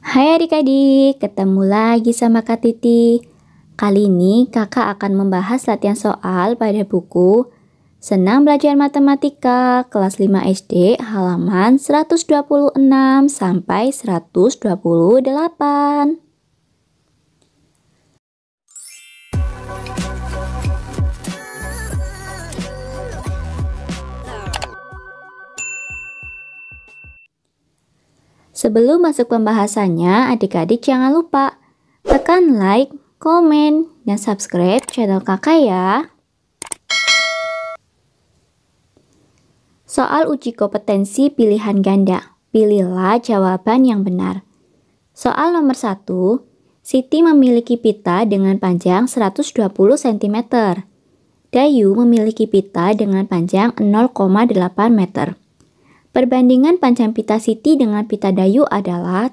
Hai adik-adik, ketemu lagi sama Kak Titi. Kali ini kakak akan membahas latihan soal pada buku Senang Belajar Matematika kelas 5 SD halaman 126 sampai 128. Sebelum masuk pembahasannya, adik-adik jangan lupa tekan like, komen, dan subscribe channel kakak ya. Soal uji kompetensi pilihan ganda. Pilihlah jawaban yang benar. Soal nomor 1. Siti memiliki pita dengan panjang 120 cm. Dayu memiliki pita dengan panjang 0,8 meter. Perbandingan panjang pita Siti dengan pita Dayu adalah ...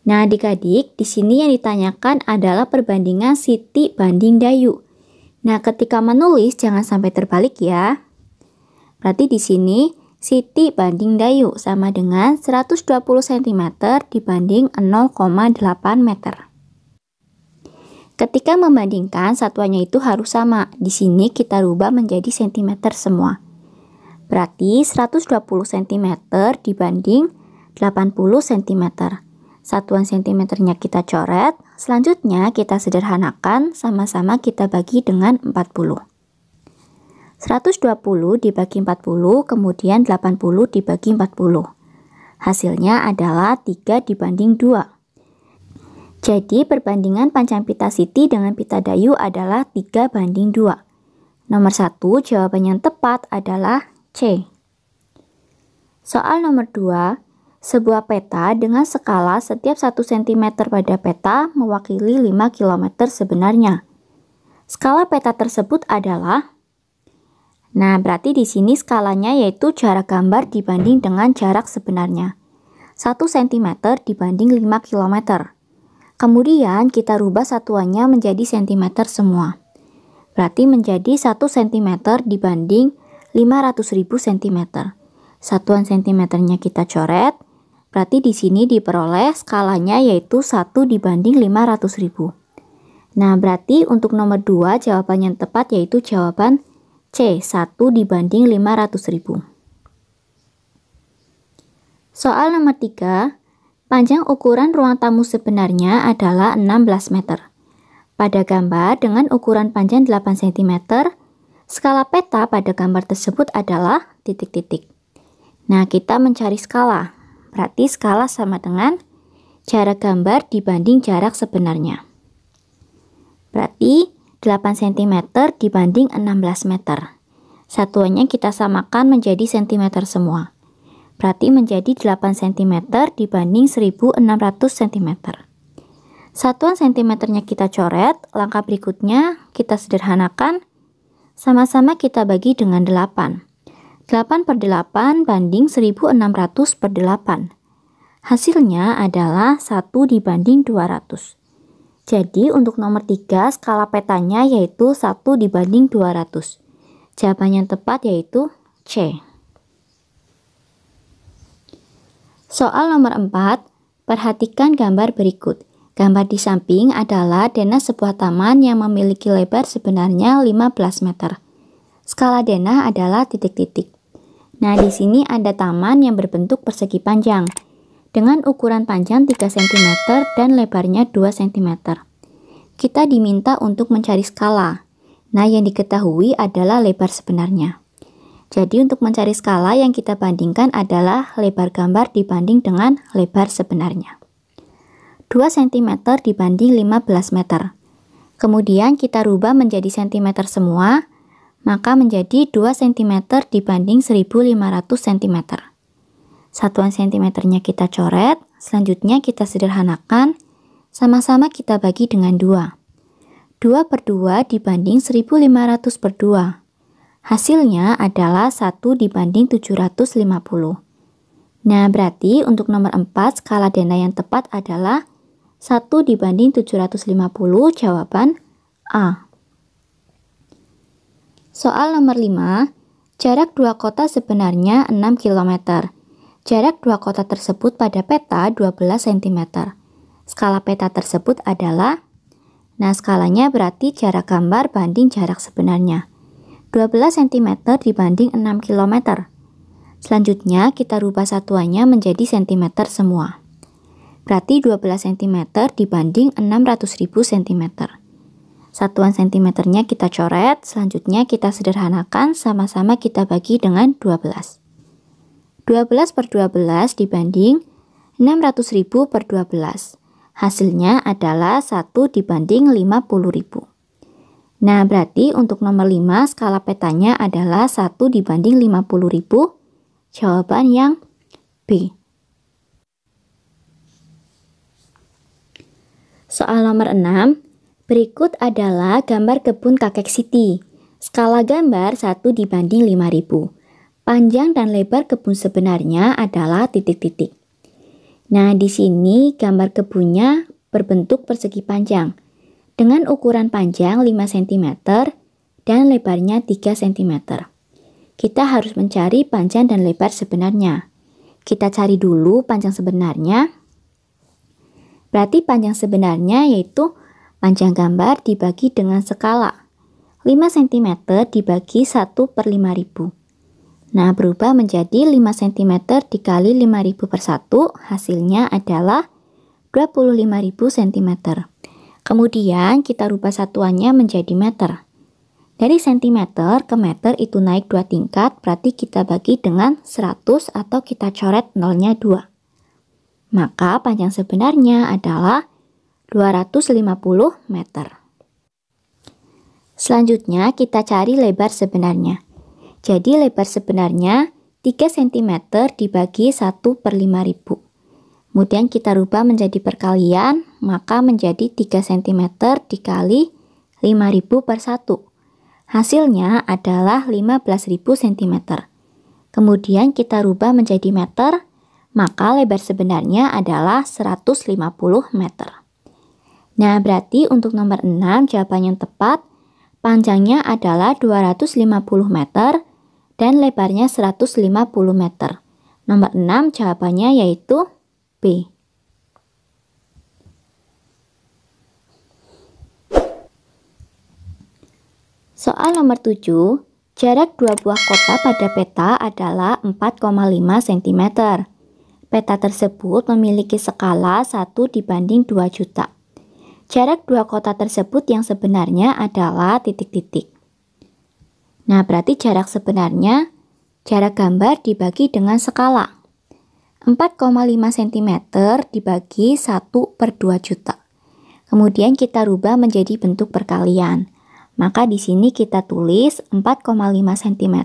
Nah, adik-adik, di sini yang ditanyakan adalah perbandingan Siti banding Dayu. Nah, ketika menulis jangan sampai terbalik ya. Berarti di sini Siti banding Dayu sama dengan 120 cm dibanding 0,8 meter. Ketika membandingkan satuannya itu harus sama. Di sini kita rubah menjadi cm semua. Berarti 120 cm dibanding 80 cm. Satuan cm-nya kita coret, selanjutnya kita sederhanakan, sama-sama kita bagi dengan 40. 120 dibagi 40, kemudian 80 dibagi 40. Hasilnya adalah 3 dibanding 2. Jadi perbandingan panjang pita Siti dengan pita Dayu adalah 3 banding 2. Nomor 1 jawaban yang tepat adalah C. Soal nomor 2, sebuah peta dengan skala setiap 1 cm pada peta mewakili 5 km sebenarnya. Skala peta tersebut adalah, nah berarti di sini skalanya yaitu jarak gambar dibanding dengan jarak sebenarnya. 1 cm dibanding 5 km. Kemudian kita rubah satuannya menjadi cm semua. Berarti menjadi 1 cm dibanding 500.000 cm. Satuan cm-nya kita coret, berarti di sini diperoleh skalanya yaitu 1 dibanding 500.000. Nah, berarti untuk nomor 2 jawaban yang tepat yaitu jawaban C, 1 dibanding 500.000. Soal nomor 3, panjang ukuran ruang tamu sebenarnya adalah 16 meter. Pada gambar dengan ukuran panjang 8 cm, skala peta pada gambar tersebut adalah ... Nah, kita mencari skala. Berarti skala sama dengan jarak gambar dibanding jarak sebenarnya. Berarti 8 cm dibanding 16 meter. Satuannya kita samakan menjadi cm semua. Berarti menjadi 8 cm dibanding 1600 cm. Satuan cm-nya kita coret, langkah berikutnya kita sederhanakan. Sama-sama kita bagi dengan 8. 8 per 8 banding 1600 per 8. Hasilnya adalah 1 dibanding 200. Jadi untuk nomor 3 skala petanya yaitu 1 dibanding 200. Jawaban yang tepat yaitu C. Soal nomor 4, perhatikan gambar berikut. Gambar di samping adalah denah sebuah taman yang memiliki lebar sebenarnya 15 meter. Skala denah adalah ... Nah, di sini ada taman yang berbentuk persegi panjang dengan ukuran panjang 3 cm dan lebarnya 2 cm. Kita diminta untuk mencari skala. Nah, yang diketahui adalah lebar sebenarnya. Jadi untuk mencari skala yang kita bandingkan adalah lebar gambar dibanding dengan lebar sebenarnya. 2 cm dibanding 15 meter. Kemudian kita rubah menjadi cm semua, maka menjadi 2 cm dibanding 1500 cm. Satuan cm-nya kita coret, selanjutnya kita sederhanakan, sama-sama kita bagi dengan 2. 2 per 2 dibanding 1500 per 2. Hasilnya adalah 1 dibanding 750. Nah, berarti untuk nomor 4 skala denah yang tepat adalah 1 dibanding 750, jawaban A. Soal nomor 5, jarak dua kota sebenarnya 6 km. Jarak dua kota tersebut pada peta 12 cm. Skala peta tersebut adalah, skalanya berarti jarak gambar banding jarak sebenarnya. 12 cm dibanding 6 km. Selanjutnya kita rubah satuannya menjadi cm semua. Berarti 12 cm dibanding 600.000 cm. Satuan cm-nya kita coret, selanjutnya kita sederhanakan, sama-sama kita bagi dengan 12. 12 per 12 dibanding 600.000 per 12. Hasilnya adalah 1 dibanding 50.000. Nah, berarti untuk nomor 5 skala petanya adalah 1 dibanding 50.000. Jawaban yang B. Soal nomor 6. Berikut adalah gambar kebun kakek Siti. Skala gambar 1 dibanding 5.000. Panjang dan lebar kebun sebenarnya adalah titik-titik. Nah, di sini gambar kebunnya berbentuk persegi panjang dengan ukuran panjang 5 cm dan lebarnya 3 cm. Kita harus mencari panjang dan lebar sebenarnya. Kita cari dulu panjang sebenarnya. Berarti panjang sebenarnya yaitu panjang gambar dibagi dengan skala 5 cm dibagi 1 per 5.000. Nah, berubah menjadi 5 cm dikali 5.000 per 1, hasilnya adalah 25.000 cm. Kemudian kita rubah satuannya menjadi meter. Dari cm ke meter itu naik 2 tingkat, berarti kita bagi dengan 100 atau kita coret nolnya 2. Maka panjang sebenarnya adalah 250 meter. Selanjutnya kita cari lebar sebenarnya. Jadi lebar sebenarnya 3 cm dibagi 1 per 5.000. Kemudian kita rubah menjadi perkalian, maka menjadi 3 cm dikali 5.000 per 1. Hasilnya adalah 15.000 cm. Kemudian kita rubah menjadi meter, maka lebar sebenarnya adalah 150 meter. Nah, berarti untuk nomor 6 jawaban yang tepat, panjangnya adalah 250 meter, dan lebarnya 150 meter. Nomor 6 jawabannya yaitu B. Soal nomor 7, jarak dua buah kota pada peta adalah 4,5 cm. Peta tersebut memiliki skala 1 dibanding 2 juta. Jarak dua kota tersebut yang sebenarnya adalah titik-titik. Nah, berarti jarak sebenarnya, jarak gambar dibagi dengan skala 4,5 cm dibagi 1 per 2 juta. Kemudian kita rubah menjadi bentuk perkalian. Maka di sini kita tulis 4,5 cm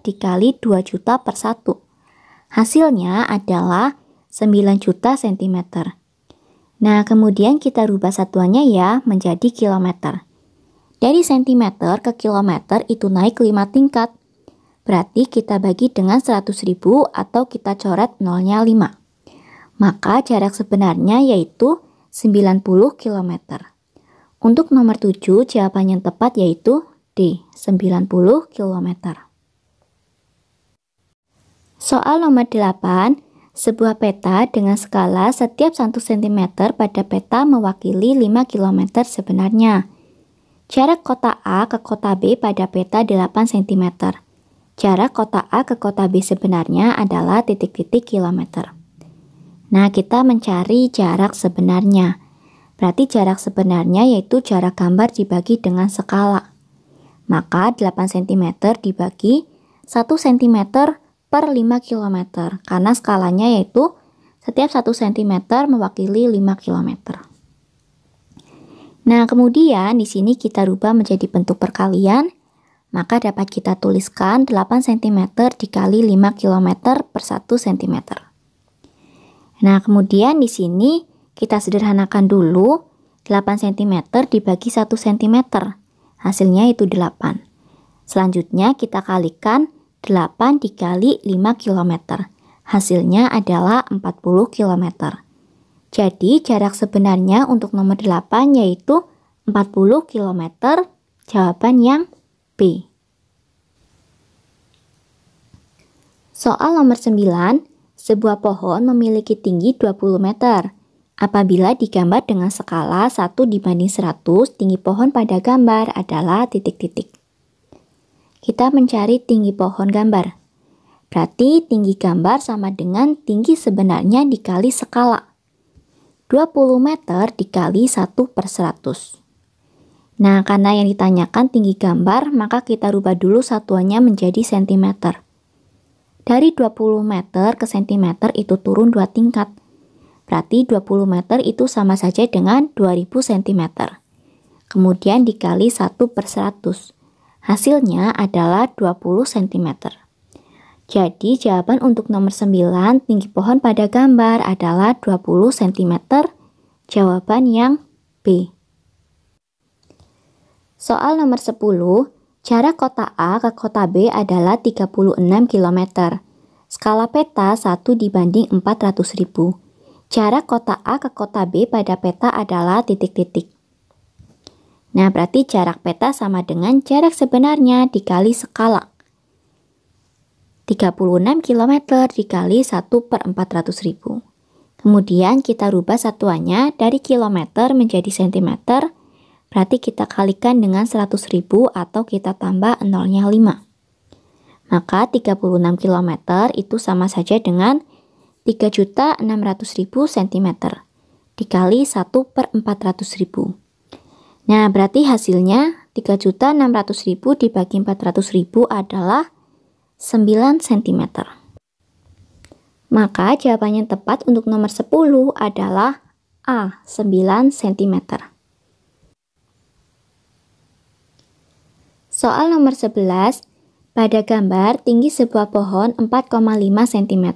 dikali 2 juta per 1. Hasilnya adalah 9 juta cm. Nah, kemudian kita rubah satuannya ya menjadi kilometer. Dari cm ke kilometer itu naik 5 tingkat. Berarti kita bagi dengan 100.000 atau kita coret nolnya 5. Maka jarak sebenarnya yaitu 90 km. Untuk nomor 7 jawaban yang tepat yaitu D, 90 km. Soal nomor 8, sebuah peta dengan skala setiap 1 cm pada peta mewakili 5 km sebenarnya. Jarak kota A ke kota B pada peta 8 cm. Jarak kota A ke kota B sebenarnya adalah titik-titik kilometer. Nah, kita mencari jarak sebenarnya. Berarti jarak sebenarnya yaitu jarak gambar dibagi dengan skala. Maka 8 cm dibagi 1 cm per 5 km. Karena skalanya yaitu setiap 1 cm mewakili 5 km. Nah, kemudian di sini kita rubah menjadi bentuk perkalian, maka dapat kita tuliskan 8 cm dikali 5 km per 1 cm. Nah, kemudian di sini kita sederhanakan dulu, 8 cm dibagi 1 cm, hasilnya itu 8. Selanjutnya kita kalikan 8 dikali 5 km, hasilnya adalah 40 km. Jadi, jarak sebenarnya untuk nomor 8 yaitu 40 km, jawaban yang B. Soal nomor 9, Sebuah pohon memiliki tinggi 20 meter. Apabila digambar dengan skala 1:100, tinggi pohon pada gambar adalah titik-titik. Kita mencari tinggi pohon gambar. Berarti tinggi gambar sama dengan tinggi sebenarnya dikali skala. 20 meter dikali 1/100. Nah, karena yang ditanyakan tinggi gambar, maka kita rubah dulu satuannya menjadi cm. Dari 20 meter ke cm itu turun 2 tingkat. Berarti 20 meter itu sama saja dengan 2000 cm. Kemudian dikali 1/100. Hasilnya adalah 20 cm. Jadi jawaban untuk nomor 9, tinggi pohon pada gambar adalah 20 cm. Jawaban yang B. Soal nomor 10, jarak kota A ke kota B adalah 36 km. Skala peta 1/400.000. Jarak kota A ke kota B pada peta adalah titik-titik. Nah, berarti jarak peta sama dengan jarak sebenarnya dikali skala. 36 km dikali 1/400.000. Kemudian kita rubah satuannya dari kilometer menjadi cm. Berarti kita kalikan dengan 100.000 atau kita tambah nolnya 5. Maka 36 km itu sama saja dengan 3.600.000 cm dikali 1/400.000. Nah, berarti hasilnya 3.600.000 dibagi 400.000 adalah 9 cm. Maka jawaban yang tepat untuk nomor 10 adalah A, 9 cm. Soal nomor 11, pada gambar tinggi sebuah pohon 4,5 cm.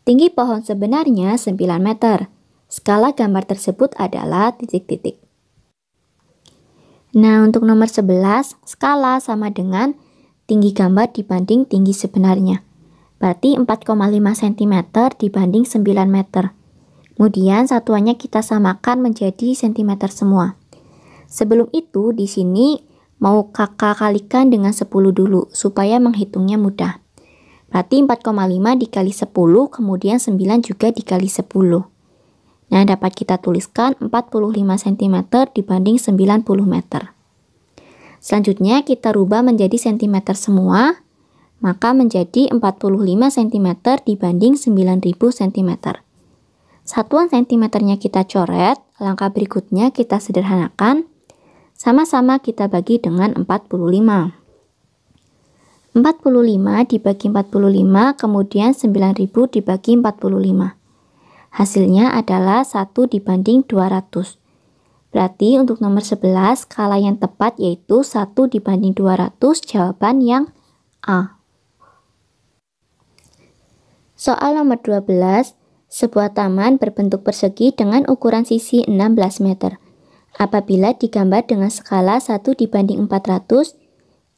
Tinggi pohon sebenarnya 9 meter. Skala gambar tersebut adalah titik-titik. Nah, untuk nomor 11, skala sama dengan tinggi gambar dibanding tinggi sebenarnya. Berarti 4,5 cm dibanding 9 meter. Kemudian satuannya kita samakan menjadi cm semua. Sebelum itu, di sini mau kakak kalikan dengan 10 dulu, supaya menghitungnya mudah. Berarti 4,5 dikali 10, kemudian 9 juga dikali 10. Nah, dapat kita tuliskan 45 cm dibanding 90 meter. Selanjutnya kita rubah menjadi cm semua, maka menjadi 45 cm dibanding 9000 cm. Satuan cm-nya kita coret, langkah berikutnya kita sederhanakan, sama-sama kita bagi dengan 45. 45 dibagi 45, kemudian 9000 dibagi 45. Hasilnya adalah 1/200. Berarti untuk nomor 11, skala yang tepat yaitu 1/200, jawaban yang A. Soal nomor 12, sebuah taman berbentuk persegi dengan ukuran sisi 16 meter. Apabila digambar dengan skala 1/400,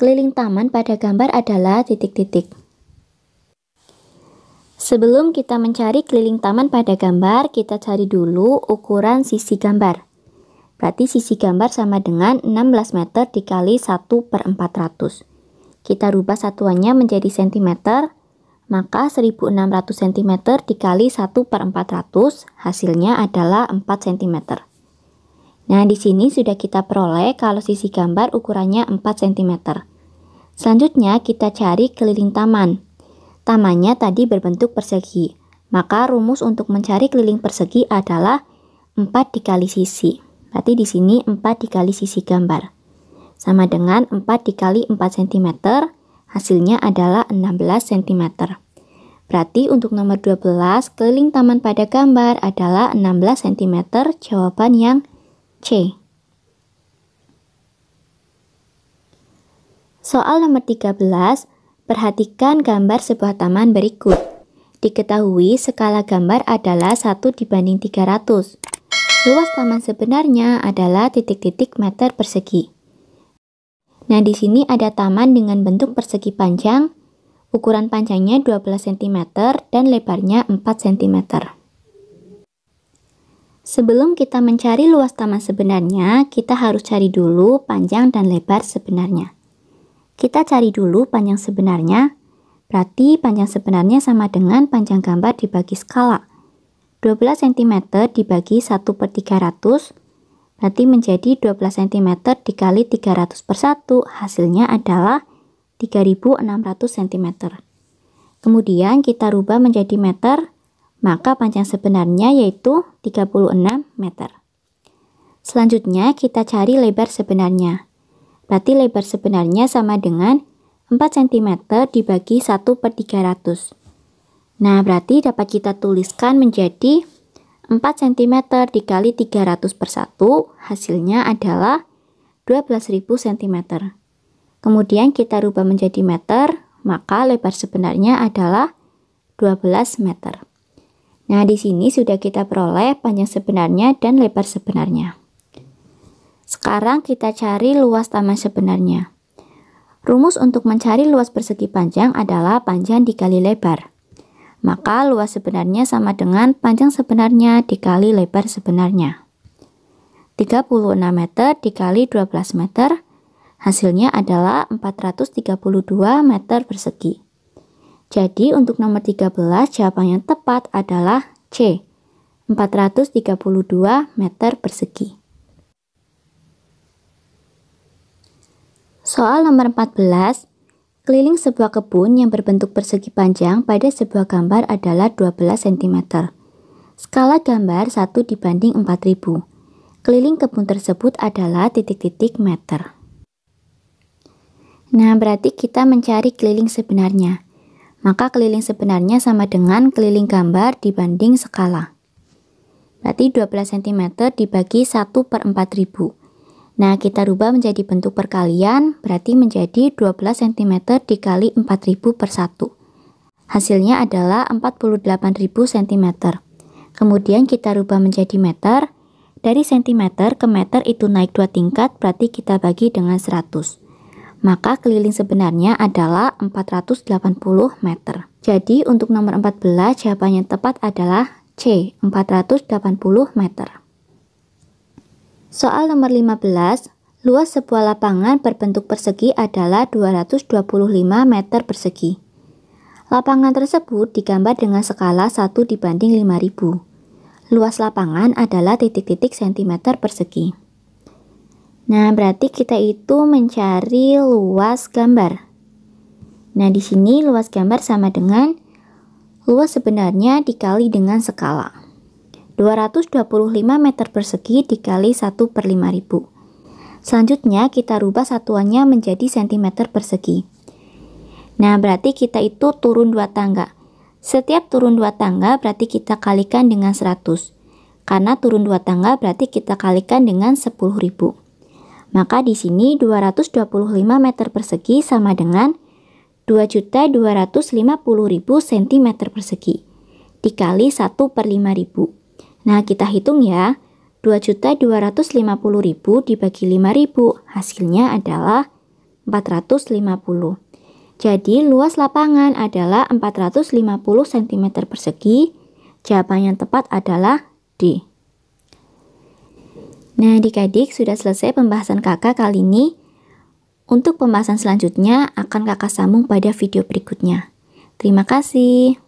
keliling taman pada gambar adalah titik-titik. Sebelum kita mencari keliling taman pada gambar, kita cari dulu ukuran sisi gambar. Berarti sisi gambar sama dengan 16 meter dikali 1/400. Kita rubah satuannya menjadi cm, maka 1600 cm dikali 1/400, hasilnya adalah 4 cm. Nah, di sini sudah kita peroleh kalau sisi gambar ukurannya 4 cm. Selanjutnya kita cari keliling taman. Tamannya tadi berbentuk persegi, maka rumus untuk mencari keliling persegi adalah 4 dikali sisi. Berarti di sini 4 dikali sisi gambar. Sama dengan 4 dikali 4 cm, hasilnya adalah 16 cm. Berarti untuk nomor 12, keliling taman pada gambar adalah 16 cm, jawaban yang C. Soal nomor 13, perhatikan gambar sebuah taman berikut. Diketahui skala gambar adalah 1/300. Luas taman sebenarnya adalah titik-titik meter persegi. Nah, di sini ada taman dengan bentuk persegi panjang, ukuran panjangnya 12 cm dan lebarnya 4 cm. Sebelum kita mencari luas taman sebenarnya, kita harus cari dulu panjang dan lebar sebenarnya. Kita cari dulu panjang sebenarnya, Berarti panjang sebenarnya sama dengan panjang gambar dibagi skala. 12 cm dibagi 1/300, berarti menjadi 12 cm dikali 300/1, hasilnya adalah 3600 cm. Kemudian kita rubah menjadi meter, maka panjang sebenarnya yaitu 36 meter. Selanjutnya kita cari lebar sebenarnya. Berarti lebar sebenarnya sama dengan 4 cm dibagi 1/300. Nah, berarti dapat kita tuliskan menjadi 4 cm dikali 300/1, hasilnya adalah 12.000 cm. Kemudian kita rubah menjadi meter, maka lebar sebenarnya adalah 12 meter. Nah, di sini sudah kita peroleh panjang sebenarnya dan lebar sebenarnya. Sekarang kita cari luas taman sebenarnya. Rumus untuk mencari luas persegi panjang adalah panjang dikali lebar. Maka luas sebenarnya sama dengan panjang sebenarnya dikali lebar sebenarnya. 36 meter dikali 12 meter, hasilnya adalah 432 meter persegi. Jadi untuk nomor 13 jawaban yang tepat adalah C, 432 meter persegi. Soal nomor 14, keliling sebuah kebun yang berbentuk persegi panjang pada sebuah gambar adalah 12 cm. Skala gambar 1 dibanding 4000. Keliling kebun tersebut adalah titik-titik meter. Nah, berarti kita mencari keliling sebenarnya. Maka keliling sebenarnya sama dengan keliling gambar dibanding skala. Berarti 12 cm dibagi 1/4000. Nah, kita rubah menjadi bentuk perkalian, berarti menjadi 12 cm dikali 4000/1. Hasilnya adalah 48.000 cm. Kemudian kita rubah menjadi meter. Dari cm ke meter itu naik 2 tingkat, berarti kita bagi dengan 100. Maka keliling sebenarnya adalah 480 meter. Jadi untuk nomor 14 jawaban yang tepat adalah C, 480 meter. Soal nomor 15, luas sebuah lapangan berbentuk persegi adalah 225 meter persegi. Lapangan tersebut digambar dengan skala 1 dibanding 5000. Luas lapangan adalah titik-titik cm persegi. Nah, berarti kita itu mencari luas gambar. Nah, di sini luas gambar sama dengan luas sebenarnya dikali dengan skala. 225 meter persegi dikali 1/5000. Selanjutnya kita rubah satuannya menjadi cm persegi. Nah, berarti kita itu turun 2 tangga. Setiap turun 2 tangga berarti kita kalikan dengan 100. Karena turun 2 tangga berarti kita kalikan dengan 10.000. Maka di sini 225 meter persegi sama dengan 2.250.000 cm persegi dikali 1/5000. Nah, kita hitung ya, 2.250.000 dibagi 5.000, hasilnya adalah 450. Jadi, luas lapangan adalah 450 cm persegi, jawaban yang tepat adalah D. Nah, adik-adik sudah selesai pembahasan kakak kali ini. Untuk pembahasan selanjutnya akan kakak sambung pada video berikutnya. Terima kasih.